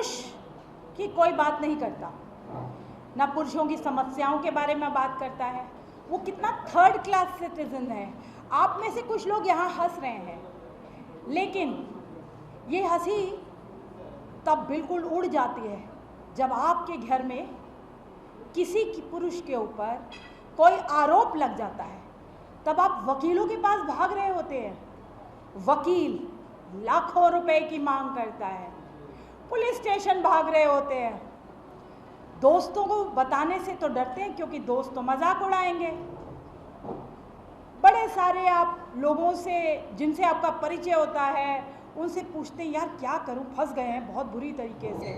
पुरुष की कोई बात नहीं करता, ना पुरुषों की समस्याओं के बारे में बात करता है। वो कितना थर्ड क्लास सिटीजन है। आप में से कुछ लोग यहाँ हंस रहे हैं, लेकिन ये हंसी तब बिल्कुल उड़ जाती है जब आपके घर में किसी की पुरुष के ऊपर कोई आरोप लग जाता है। तब आप वकीलों के पास भाग रहे होते हैं। वकील लाखों रुपए की मांग करता है, पुलिस स्टेशन भाग रहे होते हैं। दोस्तों को बताने से तो डरते हैं क्योंकि दोस्त तो मजाक उड़ाएंगे। बड़े सारे आप लोगों से जिनसे आपका परिचय होता है उनसे पूछते हैं, यार क्या करूं, फंस गए हैं बहुत बुरी तरीके से,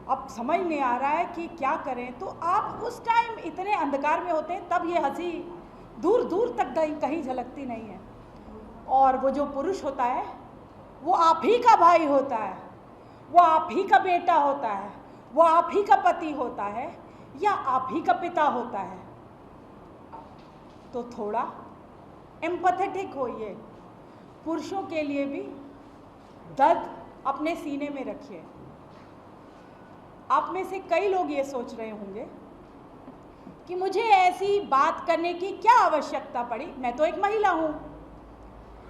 अब समझ नहीं आ रहा है कि क्या करें। तो आप उस टाइम इतने अंधकार में होते हैं, तब ये हंसी दूर दूर तक कहीं झलकती नहीं है। और वो जो पुरुष होता है वो आप ही का भाई होता है, वो आप ही का बेटा होता है, वो आप ही का पति होता है या आप ही का पिता होता है। तो थोड़ा एम्पैथेटिक होइए, पुरुषों के लिए भी दर्द अपने सीने में रखिए। आप में से कई लोग ये सोच रहे होंगे कि मुझे ऐसी बात करने की क्या आवश्यकता पड़ी, मैं तो एक महिला हूँ।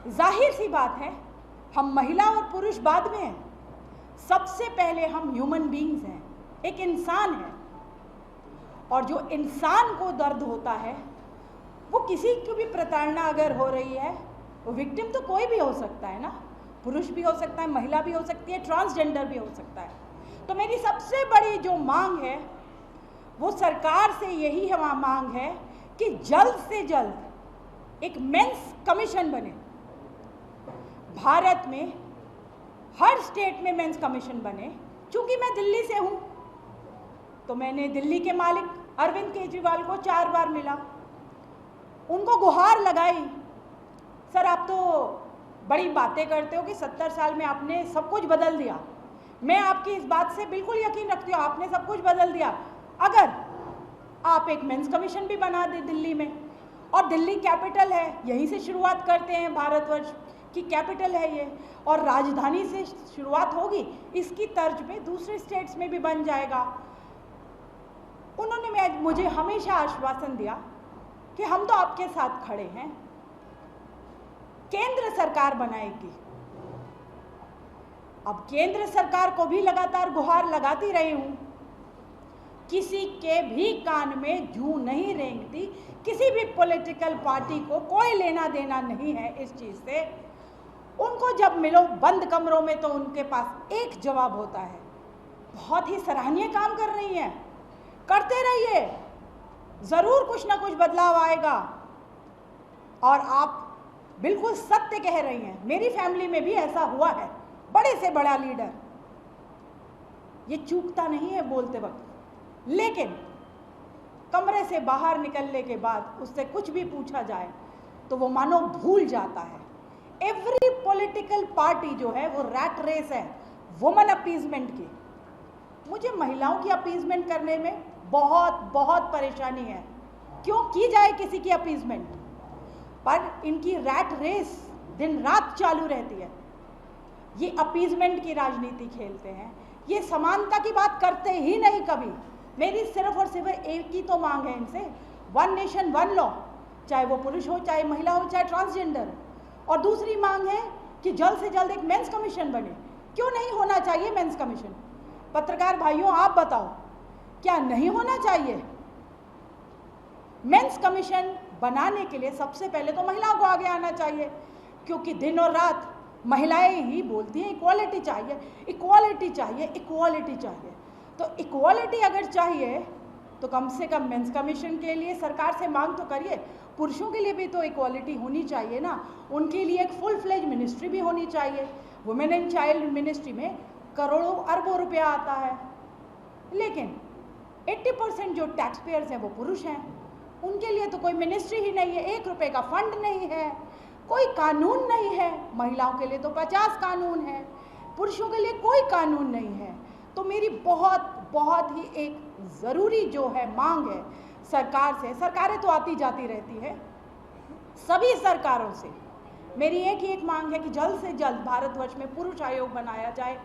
जाहिर सी बात है, हम महिला और पुरुष बाद में हैं। सबसे पहले हम ह्यूमन बीइंग्स हैं, एक इंसान है। और जो इंसान को दर्द होता है, वो किसी की भी प्रताड़ना अगर हो रही है, वो विक्टिम तो कोई भी हो सकता है ना, पुरुष भी हो सकता है, महिला भी हो सकती है, ट्रांसजेंडर भी हो सकता है। तो मेरी सबसे बड़ी जो मांग है वो सरकार से यही मांग है कि जल्द से जल्द एक मेंस कमीशन बने। भारत में हर स्टेट में मेंस कमीशन बने। चूंकि मैं दिल्ली से हूं, तो मैंने दिल्ली के मालिक अरविंद केजरीवाल को 4 बार मिला, उनको गुहार लगाई, सर आप तो बड़ी बातें करते हो कि 70 साल में आपने सब कुछ बदल दिया। मैं आपकी इस बात से बिल्कुल यकीन रखती हूँ, आपने सब कुछ बदल दिया। अगर आप एक मेंस कमीशन भी बना दें दिल्ली में, और दिल्ली कैपिटल है, यहीं से शुरुआत करते हैं, भारतवर्ष की कैपिटल है ये, और राजधानी से शुरुआत होगी, इसकी तर्ज पे दूसरे स्टेट्स में भी बन जाएगा। उन्होंने मुझे हमेशा आश्वासन दिया कि हम तो आपके साथ खड़े हैं, केंद्र सरकार बनाएगी। अब केंद्र सरकार को भी लगातार गुहार लगाती रही हूं, किसी के भी कान में जूं नहीं रेंगती। किसी भी पॉलिटिकल पार्टी को कोई लेना देना नहीं है इस चीज से। उनको जब मिलो बंद कमरों में तो उनके पास एक जवाब होता है, बहुत ही सराहनीय काम कर रही हैं, करते रहिए, जरूर कुछ ना कुछ बदलाव आएगा। और आप बिल्कुल सत्य कह रही हैं, मेरी फैमिली में भी ऐसा हुआ है। बड़े से बड़ा लीडर ये चूकता नहीं है बोलते वक्त, लेकिन कमरे से बाहर निकलने के बाद उससे कुछ भी पूछा जाए तो वो मानो भूल जाता है। एवरी पॉलिटिकल पार्टी जो है वो रैट रेस है वुमन अपीजमेंट की। मुझे महिलाओं की अपीजमेंट करने में बहुत बहुत परेशानी है। क्यों की जाए किसी की अपीजमेंट, पर इनकी रैट रेस दिन रात चालू रहती है। ये अपीजमेंट की राजनीति खेलते हैं, ये समानता की बात करते ही नहीं कभी। मेरी सिर्फ और सिर्फ एक ही तो मांग है इनसे, 1 नेशन 1 लॉ, चाहे वो पुरुष हो, चाहे महिला हो, चाहे ट्रांसजेंडर। और दूसरी मांग है कि जल्द से जल्द एक मेंस कमीशन बने। क्यों नहीं होना चाहिए मेंस कमीशन? पत्रकार भाइयों आप बताओ, क्या नहीं होना चाहिए? मेंस कमीशन बनाने के लिए सबसे पहले तो महिलाओं को आगे आना चाहिए, क्योंकि दिन और रात महिलाएं ही बोलती हैं इक्वालिटी चाहिए, इक्वालिटी चाहिए, इक्वालिटी चाहिए। तो इक्वालिटी अगर चाहिए तो कम से कम मेंस कमीशन के लिए सरकार से मांग तो करिए। पुरुषों के लिए भी तो इक्वालिटी होनी चाहिए ना, उनके लिए एक फुल फ्लेज मिनिस्ट्री भी होनी चाहिए। वुमेन एंड चाइल्ड मिनिस्ट्री में करोड़ों अरबों रुपया आता है, लेकिन 80% जो टैक्स पेयर्स हैं वो पुरुष हैं, उनके लिए तो कोई मिनिस्ट्री ही नहीं है, 1 रुपये का फंड नहीं है, कोई कानून नहीं है। महिलाओं के लिए तो 50 कानून है, पुरुषों के लिए कोई कानून नहीं है। तो मेरी बहुत बहुत ही एक ज़रूरी जो है मांग है सरकार से, सरकारें तो आती जाती रहती है, सभी सरकारों से मेरी एक ही एक मांग है कि जल्द से जल्द भारतवर्ष में पुरुष आयोग बनाया जाए।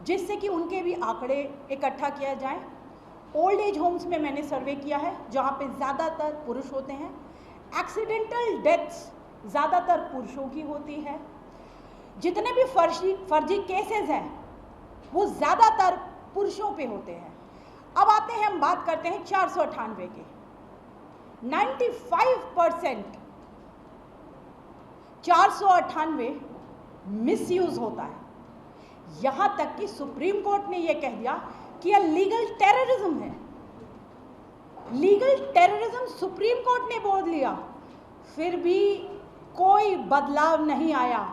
जिससे कि उनके भी आंकड़े इकट्ठा किया जाए। ओल्ड एज होम्स में मैंने सर्वे किया है जहाँ पे ज़्यादातर पुरुष होते हैं। एक्सीडेंटल डेथ्स ज़्यादातर पुरुषों की होती है। जितने भी फर्जी केसेस हैं वो ज़्यादातर पुरुषों पे होते हैं। अब आते हैं, हम बात करते हैं 498 के। 95% 498 मिसयूज होता है। यहाँ तक कि सुप्रीम कोर्ट ने यह कह दिया कि यह लीगल टेररिज्म है। लीगल टेररिज्म सुप्रीम कोर्ट ने बोल लिया, फिर भी कोई बदलाव नहीं आया।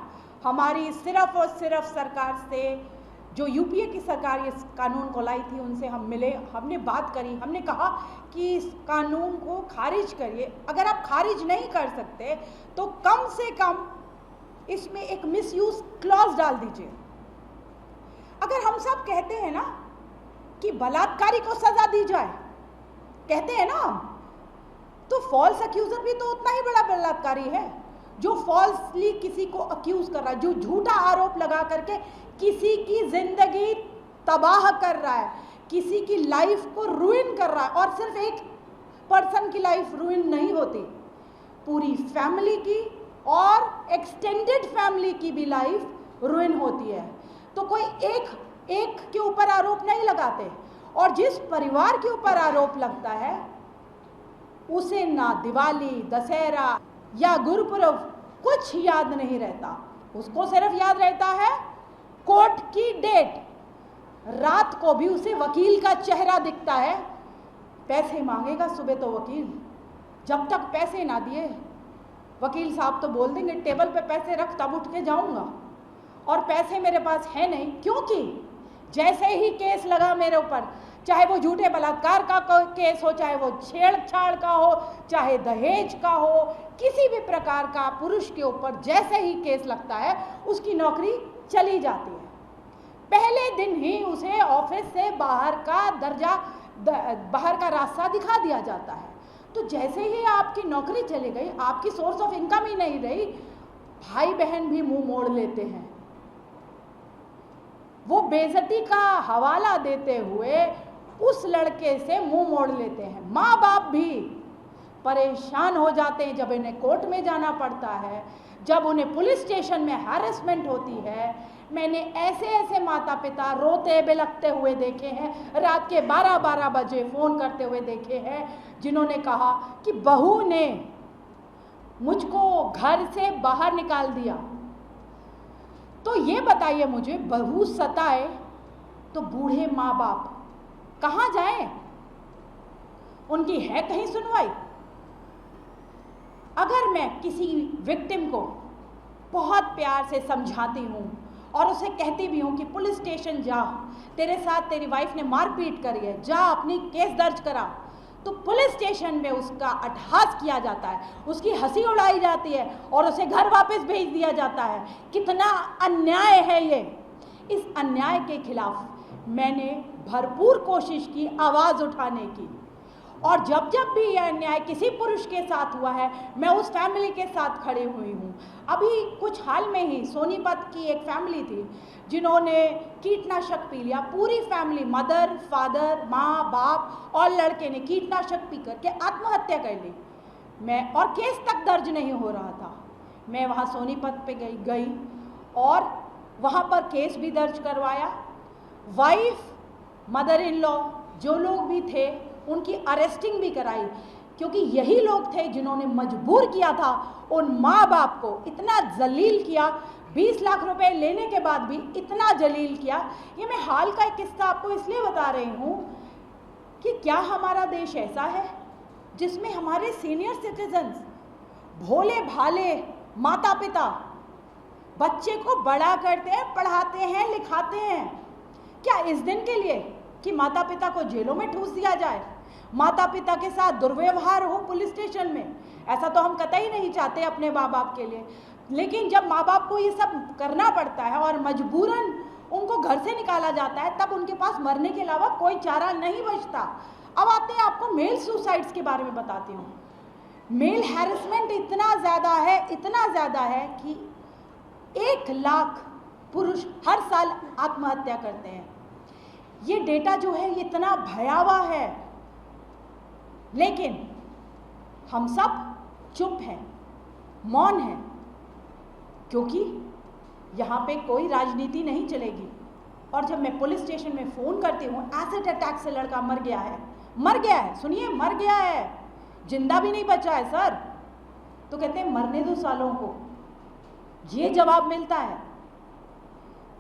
हमारी सिर्फ और सिर्फ सरकार से, जो यूपीए की सरकार इस कानून को लाई थी, उनसे हम मिले, हमने बात करी, हमने कहा कि इस कानून को खारिज करिए। अगर आप खारिज नहीं कर सकते तो कम से कम इसमें एक मिसयूज क्लॉज डाल दीजिए। अगर हम सब कहते हैं ना कि बलात्कारी को सजा दी जाए, कहते हैं ना हम, तो फॉल्स अक्यूजर भी तो उतना ही बड़ा बलात्कारी है। जो फॉल्सली किसी को अक्यूज कर रहा है, जो झूठा आरोप लगा करके किसी की जिंदगी तबाह कर रहा है, किसी की लाइफ को रुइन कर रहा है। और सिर्फ एक पर्सन की लाइफ रुइन नहीं होती, पूरी फैमिली की और एक्सटेंडेड फैमिली की भी लाइफ रुइन होती है। तो कोई एक के ऊपर आरोप नहीं लगाते, और जिस परिवार के ऊपर आरोप लगता है उसे ना दिवाली, दशहरा या गुरुपुरब कुछ याद नहीं रहता। उसको सिर्फ याद रहता है कोर्ट की डेट। रात को भी उसे वकील का चेहरा दिखता है। पैसे मांगेगा सुबह तो वकील, जब तक पैसे ना दिए वकील साहब तो बोल देंगे टेबल पे पैसे रख, तब उठ के जाऊंगा। और पैसे मेरे पास है नहीं, क्योंकि जैसे ही केस लगा मेरे ऊपर, चाहे वो झूठे बलात्कार का केस हो, चाहे वो छेड़छाड़ का हो, चाहे दहेज का हो, किसी भी प्रकार का पुरुष के ऊपर जैसे ही केस लगता है उसकी नौकरी चली जाती है। पहले दिन ही उसे ऑफिस से बाहर का रास्ता दिखा दिया जाता है। तो जैसे ही आपकी नौकरी चली गई, आपकी सोर्स ऑफ इनकम ही नहीं रही, भाई बहन भी मुंह मोड़ लेते हैं। वो बेइज्जती का हवाला देते हुए उस लड़के से मुंह मोड़ लेते हैं। माँ बाप भी परेशान हो जाते हैं जब इन्हें कोर्ट में जाना पड़ता है, जब उन्हें पुलिस स्टेशन में हैरेसमेंट होती है। मैंने ऐसे ऐसे माता पिता रोते बिलखते हुए देखे हैं, रात के 12-12 बजे फ़ोन करते हुए देखे हैं, जिन्होंने कहा कि बहू ने मुझको घर से बाहर निकाल दिया। तो ये बताइए मुझे, बहू सताए तो बूढ़े माँ बाप कहाँ जाएं? उनकी है कहीं सुनवाई? अगर मैं किसी विक्टिम को बहुत प्यार से समझाती हूँ और उसे कहती भी हूँ कि पुलिस स्टेशन जा, तेरे साथ तेरी वाइफ ने मारपीट करी है, जा अपनी केस दर्ज करा, तो पुलिस स्टेशन में उसका अट्टहास किया जाता है, उसकी हंसी उड़ाई जाती है और उसे घर वापस भेज दिया जाता है। कितना अन्याय है ये। इस अन्याय के खिलाफ मैंने भरपूर कोशिश की आवाज़ उठाने की, और जब जब भी यह अन्याय किसी पुरुष के साथ हुआ है, मैं उस फैमिली के साथ खड़ी हुई हूँ। अभी कुछ हाल में ही सोनीपत की एक फैमिली थी जिन्होंने कीटनाशक पी लिया। पूरी फैमिली, मदर, फादर, माँ, बाप और लड़के ने कीटनाशक पी करके आत्महत्या कर ली। मैं और केस तक दर्ज नहीं हो रहा था। मैं वहाँ सोनीपत पे गई और वहाँ पर केस भी दर्ज करवाया। वाइफ, मदर इन लॉ, जो लोग भी थे, उनकी अरेस्टिंग भी कराई, क्योंकि यही लोग थे जिन्होंने मजबूर किया था उन माँ बाप को, इतना जलील किया। 20 लाख रुपए लेने के बाद भी इतना जलील किया। ये मैं हाल का एक किस्सा आपको इसलिए बता रही हूँ कि क्या हमारा देश ऐसा है जिसमें हमारे सीनियर सिटीजन्स, भोले भाले माता पिता बच्चे को बड़ा करते हैं, पढ़ाते हैं, लिखाते हैं, क्या इस दिन के लिए कि माता पिता को जेलों में ठूस दिया जाए, माता पिता के साथ दुर्व्यवहार हो पुलिस स्टेशन में? ऐसा तो हम कतई नहीं चाहते अपने माँ बाप के लिए। लेकिन जब माँ बाप को ये सब करना पड़ता है और मजबूरन उनको घर से निकाला जाता है, तब उनके पास मरने के अलावा कोई चारा नहीं बचता। अब आते हैं, आपको मेल सुसाइड्स के बारे में बताती हूँ। मेल हैरेसमेंट इतना ज़्यादा है कि 1 लाख पुरुष हर साल आत्महत्या करते हैं। ये डेटा जो है ये इतना भयावह है, लेकिन हम सब चुप हैं, मौन हैं, क्योंकि यहाँ पे कोई राजनीति नहीं चलेगी। और जब मैं पुलिस स्टेशन में फ़ोन करती हूँ, एसिड अटैक से लड़का मर गया है, सुनिए मर गया है, जिंदा भी नहीं बचा है सर, तो कहते हैं मरने दो सालों को। ये जवाब मिलता है।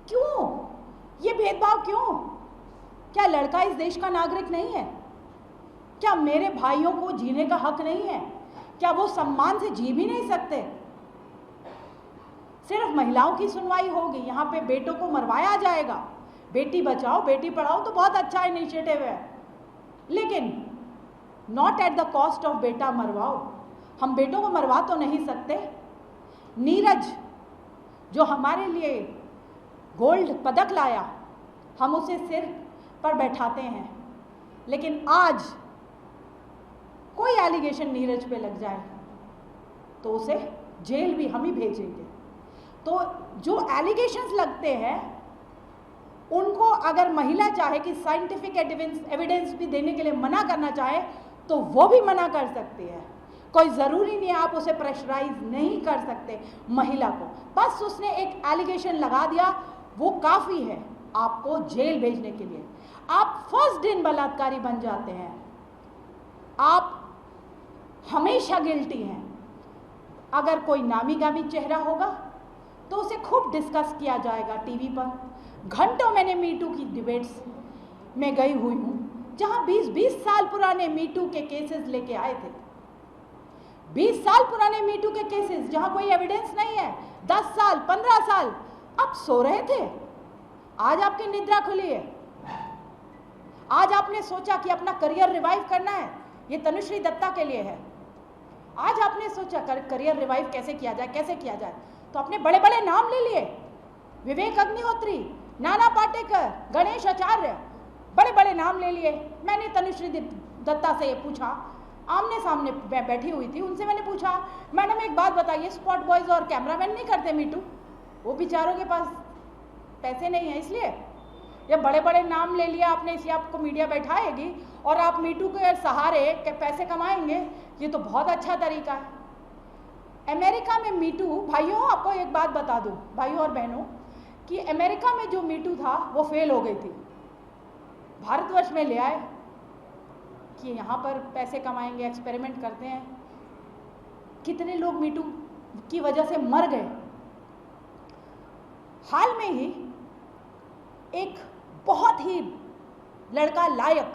क्यों ये भेदभाव क्यों? क्या लड़का इस देश का नागरिक नहीं है? क्या मेरे भाइयों को जीने का हक नहीं है? क्या वो सम्मान से जी भी नहीं सकते? सिर्फ महिलाओं की सुनवाई होगी, यहाँ पे बेटों को मरवाया जाएगा। बेटी बचाओ बेटी पढ़ाओ तो बहुत अच्छा इनिशिएटिव है, लेकिन not at the cost of बेटा मरवाओ। हम बेटों को मरवा तो नहीं सकते। नीरज जो हमारे लिए गोल्ड पदक लाया, हम उसे सिर पर बैठाते हैं, लेकिन आज कोई एलिगेशन नीरज पे लग जाए तो उसे जेल भी हम ही भेजेंगे। तो जो एलिगेशंस लगते हैं उनको अगर महिला चाहे कि साइंटिफिक एविडेंस भी देने के लिए मना करना चाहे तो वो भी मना कर सकती है। कोई ज़रूरी नहीं है, आप उसे प्रेशराइज नहीं कर सकते महिला को। बस उसने एक एलिगेशन लगा दिया, वो काफ़ी है आपको जेल भेजने के लिए। आप फर्स्ट दिन बलात्कारी बन जाते हैं, आप हमेशा गिल्टी हैं। अगर कोई नामी गामी चेहरा होगा तो उसे खूब डिस्कस किया जाएगा टीवी पर। घंटों मैंने मीटू की डिबेट्स में गई हुई हूँ, जहाँ 20-20 साल पुराने मीटू के केसेस लेके आए थे। 20 साल पुराने मीटू के केसेस जहाँ कोई एविडेंस नहीं है, 10 साल 15 साल अब सो रहे थे। आज आपकी निद्रा खुली है, आज आपने सोचा कि अपना करियर रिवाइव करना है। ये तनुश्री दत्ता के लिए है। आज आपने सोचा करियर रिवाइव कैसे किया जाए, तो अपने बड़े बड़े नाम ले लिए, विवेक अग्निहोत्री, नाना पाटेकर, गणेश आचार्य, बड़े बड़े नाम ले लिए। मैंने तनुश्री दत्ता से ये पूछा, आमने सामने बैठी हुई थी, उनसे मैंने पूछा, मैडम एक बात बताइए, स्पॉट बॉयज़ और कैमरामैन नहीं करते मीटू? वो बेचारों के पास पैसे नहीं है, इसलिए ये बड़े बड़े नाम ले लिया आपने, इसलिए आपको मीडिया बैठाएगी और आप मीटू के सहारे के पैसे कमाएंगे। ये तो बहुत अच्छा तरीका है। अमेरिका में मीटू, भाइयों आपको एक बात बता दूं भाइयों और बहनों, कि अमेरिका में जो मीटू था वो फेल हो गई थी। भारतवर्ष में ले आए कि यहाँ पर पैसे कमाएंगे, एक्सपेरिमेंट करते हैं। कितने लोग मीटू की वजह से मर गए। हाल में ही एक बहुत ही लड़का लायक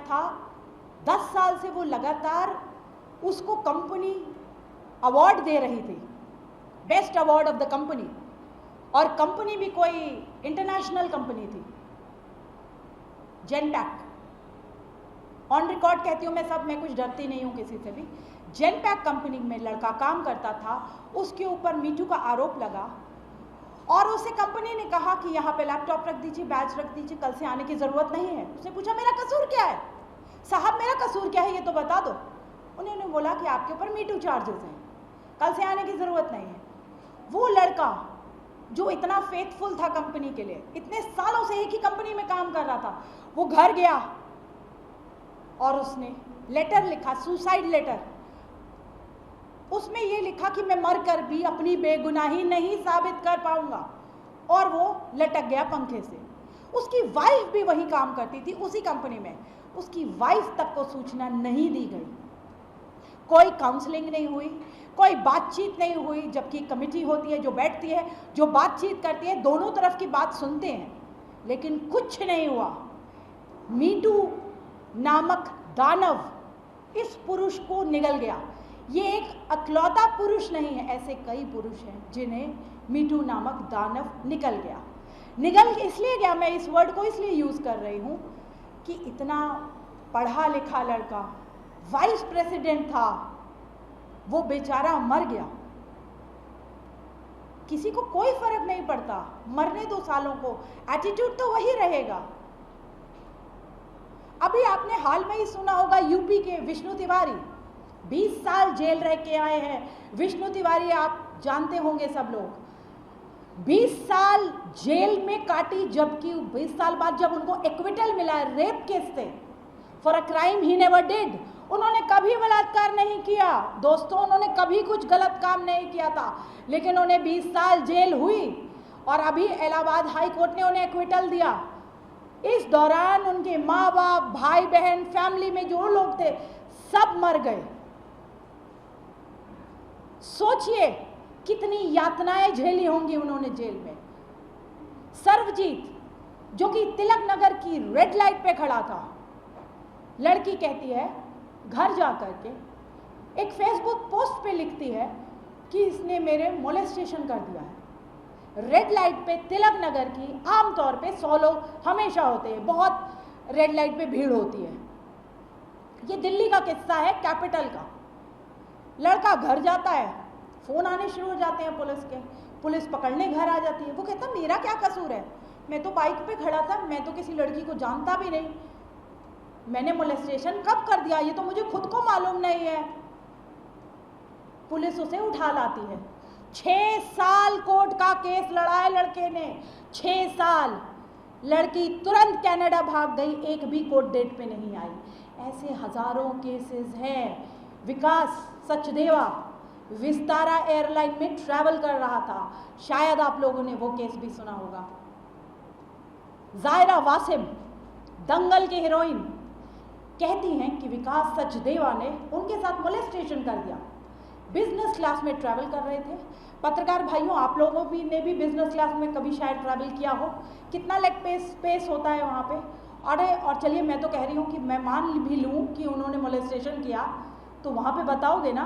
था, 10 साल से वो लगातार उसको कंपनी अवार्ड दे रही थी, best award of the company, और कंपनी भी कोई इंटरनेशनल कंपनी थी, जेनपैक। ऑन रिकॉर्ड कहती हूँ मैं कुछ डरती नहीं हूँ किसी से भी। जेनपैक कंपनी में लड़का काम करता था, उसके ऊपर मीटू का आरोप लगा और उसे कंपनी ने कहा कि यहाँ पे लैपटॉप रख दीजिए, बैच रख दीजिए, कल से आने की ज़रूरत नहीं है। उसने पूछा मेरा कसूर क्या है साहब, मेरा कसूर क्या है ये तो बता दो। उन्होंने बोला कि आपके ऊपर मीटू चार्जेस हैं, कल से आने की ज़रूरत नहीं है। वो लड़का जो इतना फेथफुल था कंपनी के लिए, इतने सालों से एक ही कंपनी में काम कर रहा था, वो घर गया और उसने लेटर लिखा, सुसाइड लेटर। उसमें ये लिखा कि मैं मरकर भी अपनी बेगुनाही नहीं साबित कर पाऊंगा, और वो लटक गया पंखे से। उसकी वाइफ भी वही काम करती थी उसी कंपनी में, उसकी वाइफ तक को सूचना नहीं दी गई, कोई काउंसलिंग नहीं हुई, कोई बातचीत नहीं हुई। जबकि कमेटी होती है जो बैठती है, जो बातचीत करती है, दोनों तरफ की बात सुनते हैं, लेकिन कुछ नहीं हुआ। मीटू नामक दानव इस पुरुष को निगल गया। ये एक अकलौता पुरुष नहीं है, ऐसे कई पुरुष हैं जिन्हें मीटू नामक दानव निगल इसलिए गया, मैं इस वर्ड को इसलिए यूज़ कर रही हूँ कि इतना पढ़ा लिखा लड़का, वाइस प्रेसिडेंट था, वो बेचारा मर गया। किसी को कोई फर्क नहीं पड़ता, मरने 2 सालों को, एटीट्यूड तो वही रहेगा। अभी आपने हाल में ही सुना होगा यूपी के विष्णु तिवारी 20 साल जेल रह के आए हैं। विष्णु तिवारी आप जानते होंगे सब लोग, 20 साल जेल में काटी, जबकि 20 साल बाद जब उनको एक्विटल मिला है रेप केस से, for a crime he never did, उन्होंने कभी बलात्कार नहीं किया दोस्तों, उन्होंने कभी कुछ गलत काम नहीं किया था, लेकिन उन्हें 20 साल जेल हुई और अभी इलाहाबाद हाई कोर्ट ने उन्हें एक्विटल दिया। इस दौरान उनके माँ बाप, भाई बहन, फैमिली में जो लोग थे सब मर गए। सोचिए कितनी यातनाएं झेली होंगी उन्होंने जेल में। सर्वजीत जो कि तिलक नगर की रेड लाइट पे खड़ा था, लड़की कहती है घर जा करके एक फेसबुक पोस्ट पे लिखती है कि इसने मेरे मोलेस्टेशन कर दिया है। रेड लाइट पे तिलक नगर की आमतौर पे 100 लोग हमेशा होते हैं, बहुत रेड लाइट पे भीड़ होती है। ये दिल्ली का किस्सा है, कैपिटल का। लड़का घर जाता है, फोन आने शुरू हो जाते हैं पुलिस के, पुलिस पकड़ने घर आ जाती है। वो कहता मेरा क्या कसूर है, मैं तो बाइक पे खड़ा था, मैं तो किसी लड़की को जानता भी नहीं, मैंने मोलेस्टेशन कब कर दिया ये तो मुझे खुद को मालूम नहीं है। पुलिस उसे उठा लाती है। 6 साल कोर्ट का केस लड़ा है लड़के ने, 6 साल। लड़की तुरंत कनाडा भाग गई, एक भी कोर्ट डेट पे नहीं आई। ऐसे हजारों केसेस हैं। विकास सचदेवा विस्तारा एयरलाइन में ट्रैवल कर रहा था, शायद आप लोगों ने वो केस भी सुना होगा। जायरा वासिम दंगल के हीरोइन कहती हैं कि विकास सचदेवा ने उनके साथ मोलेस्टेशन कर दिया। बिजनेस क्लास में ट्रैवल कर रहे थे। पत्रकार भाइयों, आप लोगों ने भी बिजनेस क्लास में कभी शायद ट्रैवल किया हो। कितना लेग स्पेस होता है वहाँ पे। अरे और चलिए मैं तो कह रही हूँ कि मैं मान भी लूँ कि उन्होंने मोलेस्टेशन किया, तो वहाँ पे बताओगे ना,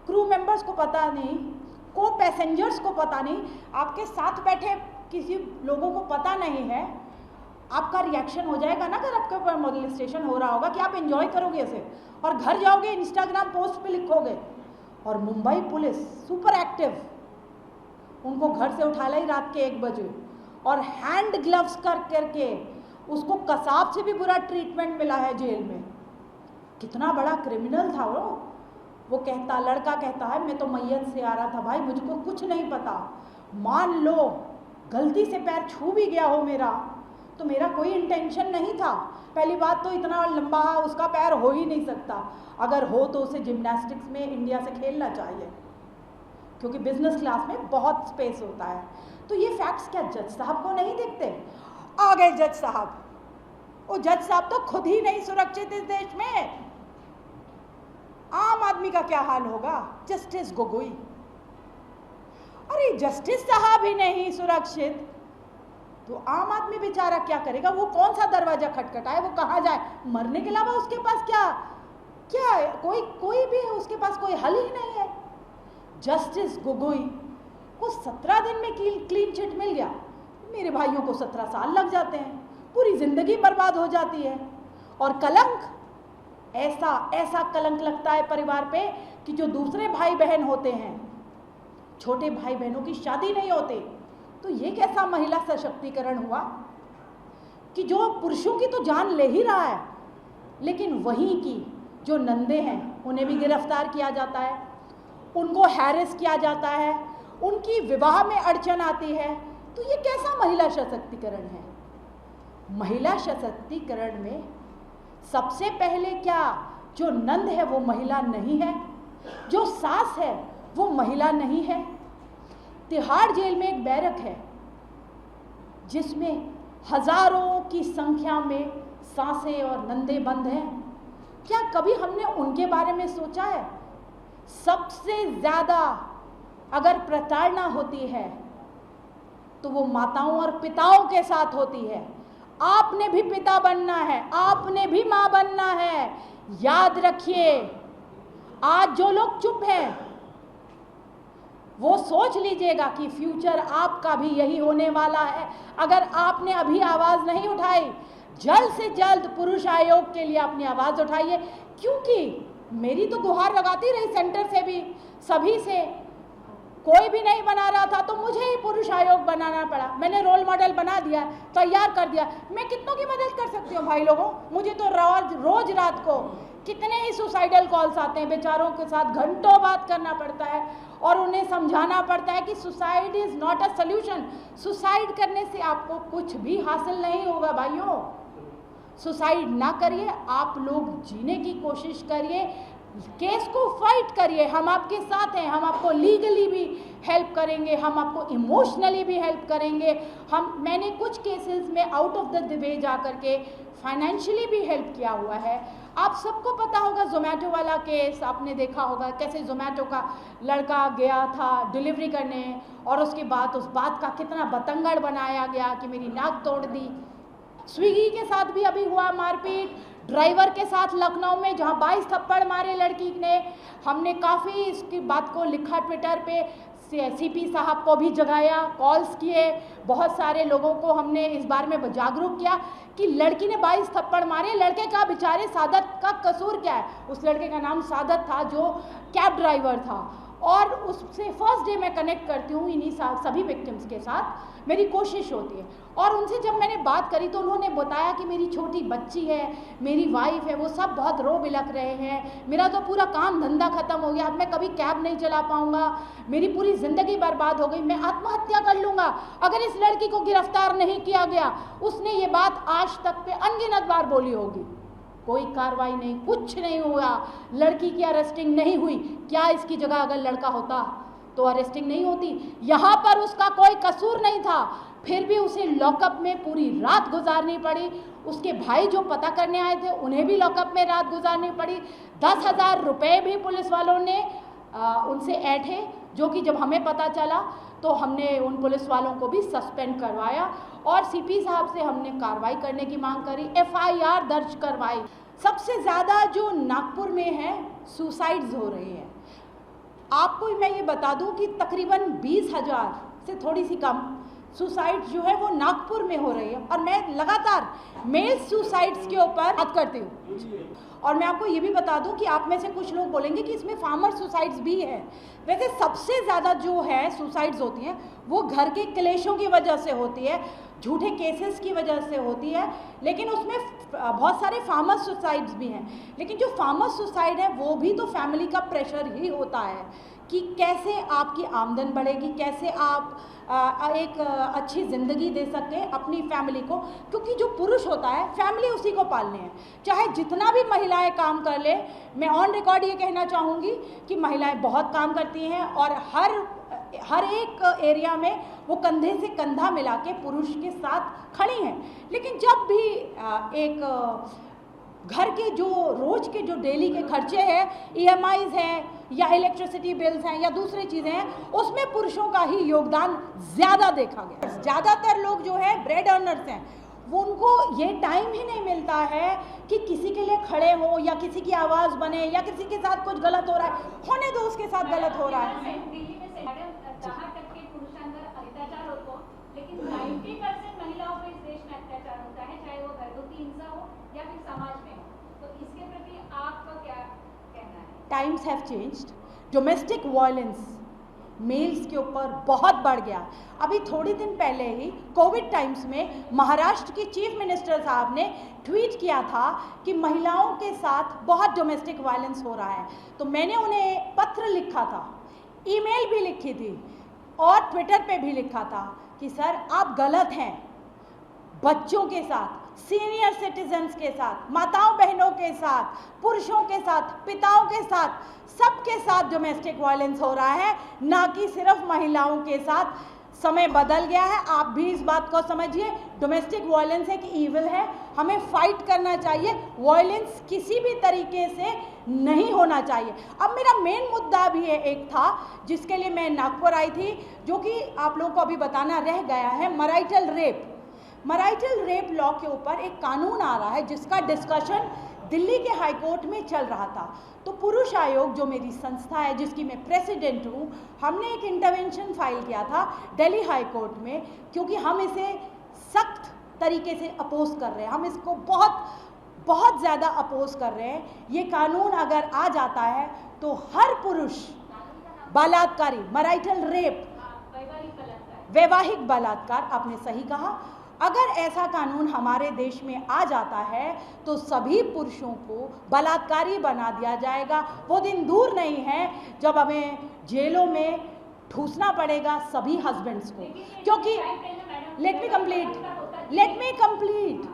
क्रू मेंबर्स को पता नहीं, को पैसेंजर्स को पता नहीं, आपके साथ बैठे किसी लोगों को पता नहीं है, आपका रिएक्शन हो जाएगा ना। अगर आपके ऊपर मोलेस्टेशन हो रहा होगा कि आप एंजॉय करोगे इसे और घर जाओगे इंस्टाग्राम पोस्ट पे लिखोगे। और मुंबई पुलिस सुपर एक्टिव, उनको घर से उठा लाई रात के 1 बजे और हैंड ग्लव्स करके उसको कसाब से भी बुरा ट्रीटमेंट मिला है जेल में। कितना बड़ा क्रिमिनल था वो कहता, लड़का कहता है मैं तो मैयत से आ रहा था भाई, मुझको कुछ नहीं पता। मान लो गलती से पैर छू भी गया हो मेरा, तो मेरा कोई इंटेंशन नहीं था। पहली बात तो इतना लंबा उसका पैर हो ही नहीं सकता, अगर हो तो उसे जिम्नास्टिक्स में इंडिया से खेलना चाहिए, क्योंकि बिजनेस क्लास में बहुत स्पेस होता है। तो ये फैक्ट्स क्या जज साहब को नहीं दिखते? आ गए जज साहब। वो जज साहब तो खुद ही नहीं सुरक्षित इस देश में, आम आदमी का क्या हाल होगा? जस्टिस गोगोई, अरे जस्टिस साहब ही नहीं सुरक्षित तो आम आदमी बेचारा क्या करेगा? वो कौन सा दरवाजा खटखटाए, वो कहाँ जाए? मरने के अलावा उसके पास क्या है? कोई भी है उसके पास कोई हल ही नहीं है। जस्टिस गोगोई को 17 दिन में क्लीन चिट मिल गया। मेरे भाइयों को 17 साल लग जाते हैं, पूरी जिंदगी बर्बाद हो जाती है। और कलंक, ऐसा कलंक लगता है परिवार पे कि जो दूसरे भाई बहन होते हैं, छोटे भाई बहनों की शादी नहीं होती। तो ये कैसा महिला सशक्तिकरण हुआ कि जो पुरुषों की तो जान ले ही रहा है, लेकिन वहीं की जो नंदे हैं उन्हें भी गिरफ्तार किया जाता है, उनको हैरेस किया जाता है, उनकी विवाह में अड़चन आती है। तो ये कैसा महिला सशक्तिकरण है? महिला सशक्तिकरण में सबसे पहले क्या जो नंद है वो महिला नहीं है, जो सास है वो महिला नहीं है। तिहाड़ जेल में एक बैरक है जिसमें हजारों की संख्या में सासें और नंदे बंद हैं। क्या कभी हमने उनके बारे में सोचा है? सबसे ज्यादा अगर प्रताड़ना होती है तो वो माताओं और पिताओं के साथ होती है। आपने भी पिता बनना है, आपने भी मां बनना है। याद रखिए, आज जो लोग चुप हैं वो सोच लीजिएगा कि फ्यूचर आपका भी यही होने वाला है। अगर आपने अभी आवाज नहीं उठाई, जल्द से जल्द पुरुष आयोग के लिए अपनी आवाज उठाइए, क्योंकि मेरी तो गुहार लगाती रही सेंटर से भी, सभी से, कोई भी नहीं बना रहा था तो मुझे ही पुरुष आयोग बनाना पड़ा। मैंने रोल मॉडल बना दिया, तैयार कर दिया। मैं कितनों की मदद कर सकती हूँ भाई लोगों? मुझे तो रोज रात को कितने ही सुसाइडल कॉल्स आते हैं, बेचारों के साथ घंटों बात करना पड़ता है और उन्हें समझाना पड़ता है कि suicide is not a solution. Suicide करने से आपको कुछ भी हासिल नहीं होगा भाइयों। सुसाइड ना करिए, आप लोग जीने की कोशिश करिए, केस को फाइट करिए। हम आपके साथ हैं, हम आपको लीगली भी हेल्प करेंगे, हम आपको इमोशनली भी हेल्प करेंगे। मैंने कुछ केसेस में आउट ऑफ द वे जा करके फाइनेंशियली भी हेल्प किया हुआ है। आप सबको पता होगा जोमेटो वाला केस, आपने देखा होगा कैसे जोमेटो का लड़का गया था डिलीवरी करने और उसके बाद उस बात का कितना बतंगड़ बनाया गया कि मेरी नाक तोड़ दी। स्विगी के साथ भी अभी हुआ मारपीट, ड्राइवर के साथ लखनऊ में जहां 22 थप्पड़ मारे लड़की ने। हमने काफ़ी इसकी बात को लिखा ट्विटर पे, सीपी साहब को भी जगाया, कॉल्स किए, बहुत सारे लोगों को हमने इस बारे में जागरूक किया कि लड़की ने 22 थप्पड़ मारे, लड़के का बेचारे सादत का कसूर क्या है? उस लड़के का नाम सादत था जो कैब ड्राइवर था और उससे फर्स्ट डे मैं कनेक्ट करती हूँ इन्हीं सभी विक्टिम्स के साथ, मेरी कोशिश होती है। और उनसे जब मैंने बात करी तो उन्होंने बताया कि मेरी छोटी बच्ची है, मेरी वाइफ है, वो सब बहुत रो बिलख रहे हैं, मेरा तो पूरा काम धंधा ख़त्म हो गया, अब मैं कभी कैब नहीं चला पाऊँगा, मेरी पूरी ज़िंदगी बर्बाद हो गई, मैं आत्महत्या कर लूँगा अगर इस लड़की को गिरफ्तार नहीं किया गया। उसने ये बात आज तक पे अनगिनत बार बोली होगी। कोई कार्रवाई नहीं, कुछ नहीं हुआ, लड़की की अरेस्टिंग नहीं हुई। क्या इसकी जगह अगर लड़का होता तो अरेस्टिंग नहीं होती? यहाँ पर उसका कोई कसूर नहीं था, फिर भी उसे लॉकअप में पूरी रात गुजारनी पड़ी। उसके भाई जो पता करने आए थे उन्हें भी लॉकअप में रात गुजारनी पड़ी। 10,000 रुपये भी पुलिस वालों ने उनसे ऐंठे, जो कि जब हमें पता चला तो हमने उन पुलिस वालों को भी सस्पेंड करवाया और सीपी साहब से हमने कार्रवाई करने की मांग करी, एफआईआर दर्ज करवाई। सबसे ज़्यादा जो नागपुर में है सुसाइड्स हो रही है। आपको मैं ये बता दूं कि तकरीबन 20,000 से थोड़ी सी कम सुसाइड जो है वो नागपुर में हो रही है और मैं लगातार मेल सुसाइड्स के ऊपर बात करती हूँ। और मैं आपको ये भी बता दूं कि आप में से कुछ लोग बोलेंगे कि इसमें फार्मर सुसाइड्स भी है। वैसे सबसे ज़्यादा जो है सुसाइड्स होती हैं वो घर के क्लेशों की वजह से होती है, झूठे केसेस की वजह से होती है, लेकिन उसमें बहुत सारे फार्मर सुसाइड्स भी हैं। लेकिन जो फार्मर सुसाइड है वो भी तो फैमिली का प्रेशर ही होता है कि कैसे आपकी आमदन बढ़ेगी, कैसे आप एक अच्छी ज़िंदगी दे सकते हैं अपनी फैमिली को, क्योंकि जो पुरुष होता है फैमिली उसी को पालने हैं। चाहे जितना भी महिलाएं काम कर ले, मैं ऑन रिकॉर्ड ये कहना चाहूँगी कि महिलाएं बहुत काम करती हैं और हर एक एरिया में वो कंधे से कंधा मिला के पुरुष के साथ खड़ी हैं। लेकिन जब भी एक घर के जो रोज़ के जो डेली के खर्चे हैं, EMIs हैं या इलेक्ट्रिसिटी बिल्स हैं या दूसरी चीज़ें हैं, उसमें पुरुषों का ही योगदान ज़्यादा देखा गया। ज़्यादातर लोग जो है ब्रेड अर्नर्स हैं, वो उनको ये टाइम ही नहीं मिलता है कि किसी के लिए खड़े हो या किसी की आवाज़ बने या किसी के साथ कुछ गलत हो रहा है, होने दो उसके साथ गलत हो रहा है। अत्याचार होता, लेकिन 90% महिलाओं पर इस देश में अत्याचार होता है, चाहे वो घरेलू हिंसा हो या फिर समाज में हो। तो इसके प्रति आपका क्या कहना है? Times have changed. Domestic violence males के ऊपर बहुत बढ़ गया। अभी थोड़ी दिन पहले ही कोविड टाइम्स में महाराष्ट्र के चीफ मिनिस्टर साहब ने ट्वीट किया था कि महिलाओं के साथ बहुत डोमेस्टिक वायलेंस हो रहा है। तो मैंने उन्हें पत्र लिखा था, ईमेल भी लिखी थी और ट्विटर पे भी लिखा था कि सर आप गलत हैं। बच्चों के साथ, सीनियर सिटीजन्स के साथ, माताओं बहनों के साथ, पुरुषों के साथ, पिताओं के साथ, सबके साथ डोमेस्टिक वायलेंस हो रहा है, ना कि सिर्फ महिलाओं के साथ। समय बदल गया है, आप भी इस बात को समझिए। डोमेस्टिक वायलेंस एक ईविल है, हमें फाइट करना चाहिए। वायलेंस किसी भी तरीके से नहीं होना चाहिए। अब मेरा मेन मुद्दा भी है, एक था जिसके लिए मैं नागपुर आई थी, जो कि आप लोगों को अभी बताना रह गया है, marital rape. Marital rape law के ऊपर एक कानून आ रहा है जिसका डिस्कशन दिल्ली के हाई कोर्ट में चल रहा था। तो पुरुष आयोग जो मेरी संस्था है जिसकी मैं प्रेसिडेंट हूँ, हमने एक इंटरवेंशन फाइल किया था दिल्ली हाई कोर्ट में, क्योंकि हम इसे सख्त तरीके से अपोज कर रहे हैं। हम इसको बहुत ज़्यादा अपोज कर रहे हैं। ये कानून अगर आ जाता है तो हर पुरुष बलात्कारी, मैरिटल रेप, वैवाहिक बलात्कार, आपने सही कहा। अगर ऐसा कानून हमारे देश में आ जाता है तो सभी पुरुषों को बलात्कारी बना दिया जाएगा। वो दिन दूर नहीं है जब हमें जेलों में ठूसना पड़ेगा सभी हस्बैंड्स को, क्योंकि लेट मी कंप्लीट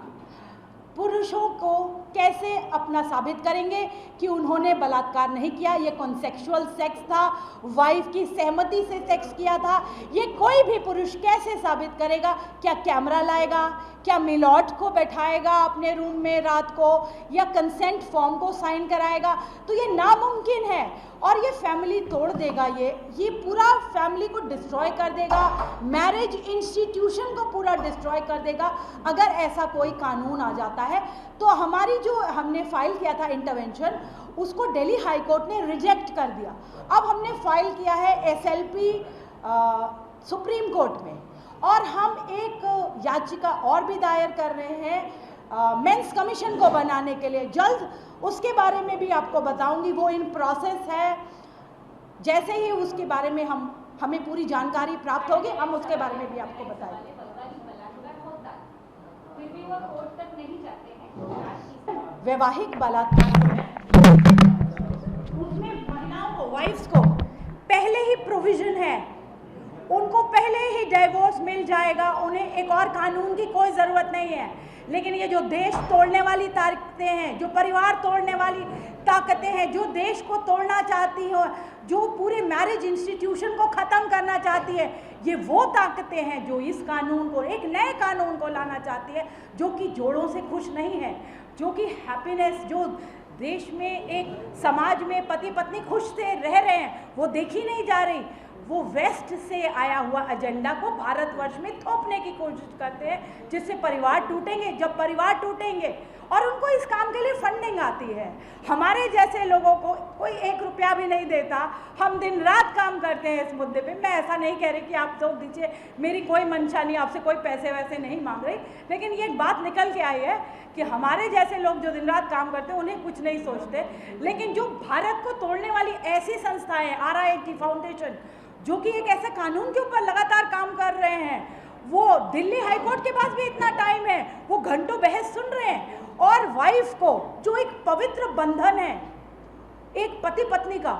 पुरुषों को कैसे अपना साबित करेंगे कि उन्होंने बलात्कार नहीं किया, ये कॉन्सेक्सुअल सेक्स था, वाइफ की सहमति से सेक्स किया था, ये कोई भी पुरुष कैसे साबित करेगा? क्या कैमरा लाएगा? क्या मिलॉट को बैठाएगा अपने रूम में रात को, या कंसेंट फॉर्म को साइन कराएगा? तो ये नामुमकिन है और ये फैमिली तोड़ देगा, ये पूरा फैमिली को डिस्ट्रॉय कर देगा, मैरिज इंस्टीट्यूशन को पूरा डिस्ट्रॉय कर देगा अगर ऐसा कोई कानून आ जाता है। तो हमारी जो हमने फाइल किया था इंटरवेंशन, उसको दिल्ली हाई कोर्ट ने रिजेक्ट कर दिया। अब हमने फाइल किया है एसएलपी सुप्रीम कोर्ट में, और हम एक याचिका और भी दायर कर रहे हैं मेंस कमीशन को बनाने के लिए। जल्द उसके बारे में भी आपको बताऊंगी, वो इन प्रोसेस है। जैसे ही उसके बारे में हमें पूरी जानकारी प्राप्त होगी, हम उसके बारे में भी आपको बताएंगे। वैवाहिक बलात्कार उसमें महिलाओं को, वाइफ्स को पहले ही प्रोविजन है, उनको पहले ही डिवोर्स मिल जाएगा, उन्हें एक और कानून की कोई ज़रूरत नहीं है। लेकिन ये जो देश तोड़ने वाली ताकतें हैं, जो परिवार तोड़ने वाली ताकतें हैं, जो देश को तोड़ना चाहती हो, जो पूरे मैरिज इंस्टीट्यूशन को ख़त्म करना चाहती है, ये वो ताकतें हैं जो इस कानून को, एक नए कानून को लाना चाहती है जो कि जोड़ों से खुश नहीं है, जो कि हैप्पीनेस, जो देश में एक समाज में पति पत्नी खुश से रह रहे हैं, वो देखी नहीं जा रही। वो वेस्ट से आया हुआ एजेंडा को भारतवर्ष में थोपने की कोशिश करते हैं, जिससे परिवार टूटेंगे। जब परिवार टूटेंगे और उनको इस काम के लिए फंडिंग आती है, हमारे जैसे लोगों को कोई 1 रुपया भी नहीं देता, हम दिन रात काम करते हैं इस मुद्दे पे। मैं ऐसा नहीं कह रही कि आप तो दीजिए, मेरी कोई मंशा नहीं, आपसे कोई पैसे वैसे नहीं मांग रही, लेकिन ये एक बात निकल के आई है कि हमारे जैसे लोग जो दिन रात काम करते हैं उन्हें कुछ नहीं सोचते। लेकिन जो भारत को तोड़ने वाली ऐसी संस्थाएं, RIT फाउंडेशन, जो कि एक ऐसे कानून के ऊपर लगातार काम कर रहे हैं, वो दिल्ली हाई कोर्ट के पास भी इतना टाइम है, वो घंटों बहस सुन रहे हैं, और वाइफ को, जो एक पवित्र बंधन है एक पति पत्नी का,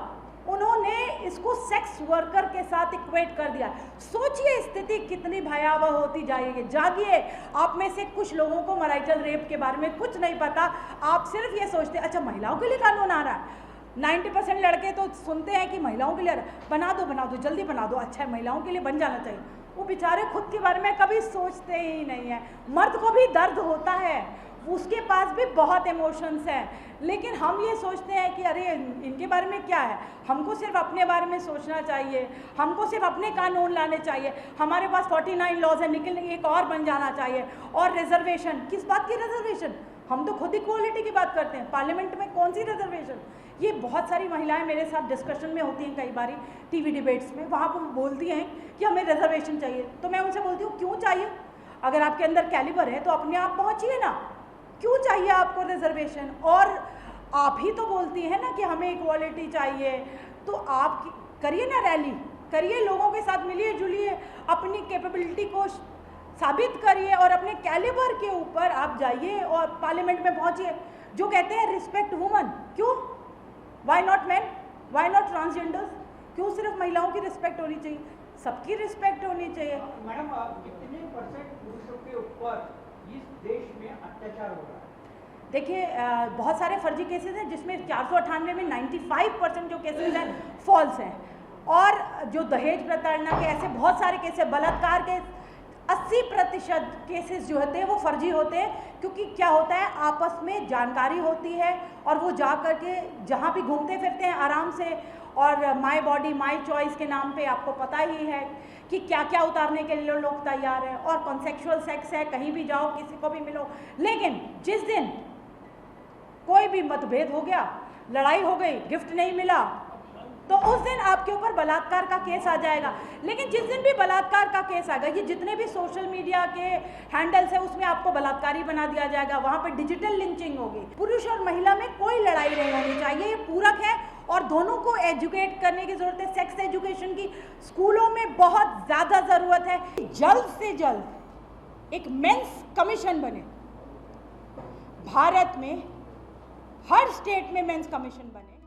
उन्होंने इसको सेक्स वर्कर के साथ इक्वेट कर दिया। सोचिए स्थिति कितनी भयावह होती जाएगी। जागिए, आप में से कुछ लोगों को मैरिटल रेप के बारे में कुछ नहीं पता, आप सिर्फ ये सोचते हैं अच्छा महिलाओं के लिए कानून आ रहा है। 90% लड़के तो सुनते हैं कि महिलाओं के लिए बना दो, जल्दी बना दो, अच्छा है महिलाओं के लिए बन जाना चाहिए। वो बेचारे खुद के बारे में कभी सोचते ही नहीं है। मर्द को भी दर्द होता है, उसके पास भी बहुत इमोशंस हैं, लेकिन हम ये सोचते हैं कि अरे इनके बारे में क्या है, हमको सिर्फ अपने बारे में सोचना चाहिए, हमको सिर्फ अपने कानून लाने चाहिए, हमारे पास 49 लॉज है, निकल एक और बन जाना चाहिए। और रिजर्वेशन, किस बात की रिजर्वेशन? हम तो खुद इक्वालिटी की बात करते हैं, पार्लियामेंट में कौन सी रिजर्वेशन? ये बहुत सारी महिलाएं मेरे साथ डिस्कशन में होती हैं, कई बारी टीवी डिबेट्स में, वहाँ पर बोलती हैं कि हमें रिजर्वेशन चाहिए। तो मैं उनसे बोलती हूँ क्यों चाहिए? अगर आपके अंदर कैलिबर है तो अपने आप पहुँचिए ना, क्यों चाहिए आपको रिजर्वेशन? और आप ही तो बोलती हैं ना कि हमें इक्वालिटी चाहिए, तो आप करिए ना रैली, करिए, लोगों के साथ मिलिए जुलिए, अपनी कैपेबिलिटी को साबित करिए और अपने कैलिबर के ऊपर आप जाइए और पार्लियामेंट में पहुंचिए। जो कहते हैं रिस्पेक्ट वुमन, क्यों? Why not man, why not transgenders? क्यों सिर्फ महिलाओं की रिस्पेक्ट होनी चाहिए? सबकी रिस्पेक्ट होनी चाहिए। मैडम, कितने % पुरुषों के ऊपर इस देश में अत्याचार हो रहा है? देखिए, बहुत सारे फर्जी केसेस हैं, जिसमें 498 में 95% जो केसेस हैं फॉल्स हैं, और जो दहेज प्रताड़ना के ऐसे बहुत सारे केसेस, बलात्कार के 80% केसेस जो होते हैं वो फर्जी होते हैं। क्योंकि क्या होता है, आपस में जानकारी होती है और वो जा कर के जहाँ भी घूमते फिरते हैं आराम से, और माय बॉडी माय चॉइस के नाम पे आपको पता ही है कि क्या क्या उतारने के लिए लोग तैयार हैं, और कॉन्सेक्सुअल सेक्स है, कहीं भी जाओ किसी को भी मिलो। लेकिन जिस दिन कोई भी मतभेद हो गया, लड़ाई हो गई, गिफ्ट नहीं मिला, तो उस दिन आपके ऊपर बलात्कार का केस आ जाएगा। लेकिन जिस दिन भी बलात्कार का केस आएगा, ये जितने भी सोशल मीडिया के हैंडल्स है उसमें आपको बलात्कारी बना दिया जाएगा, वहाँ पर डिजिटल लिंचिंग होगी। पुरुष और महिला में कोई लड़ाई नहीं होनी चाहिए, ये पूरक है और दोनों को एजुकेट करने की ज़रूरत है। सेक्स एजुकेशन की स्कूलों में बहुत ज़्यादा ज़रूरत है। जल्द से जल्द एक मेंस कमीशन बने, भारत में हर स्टेट में मेंस कमीशन बने।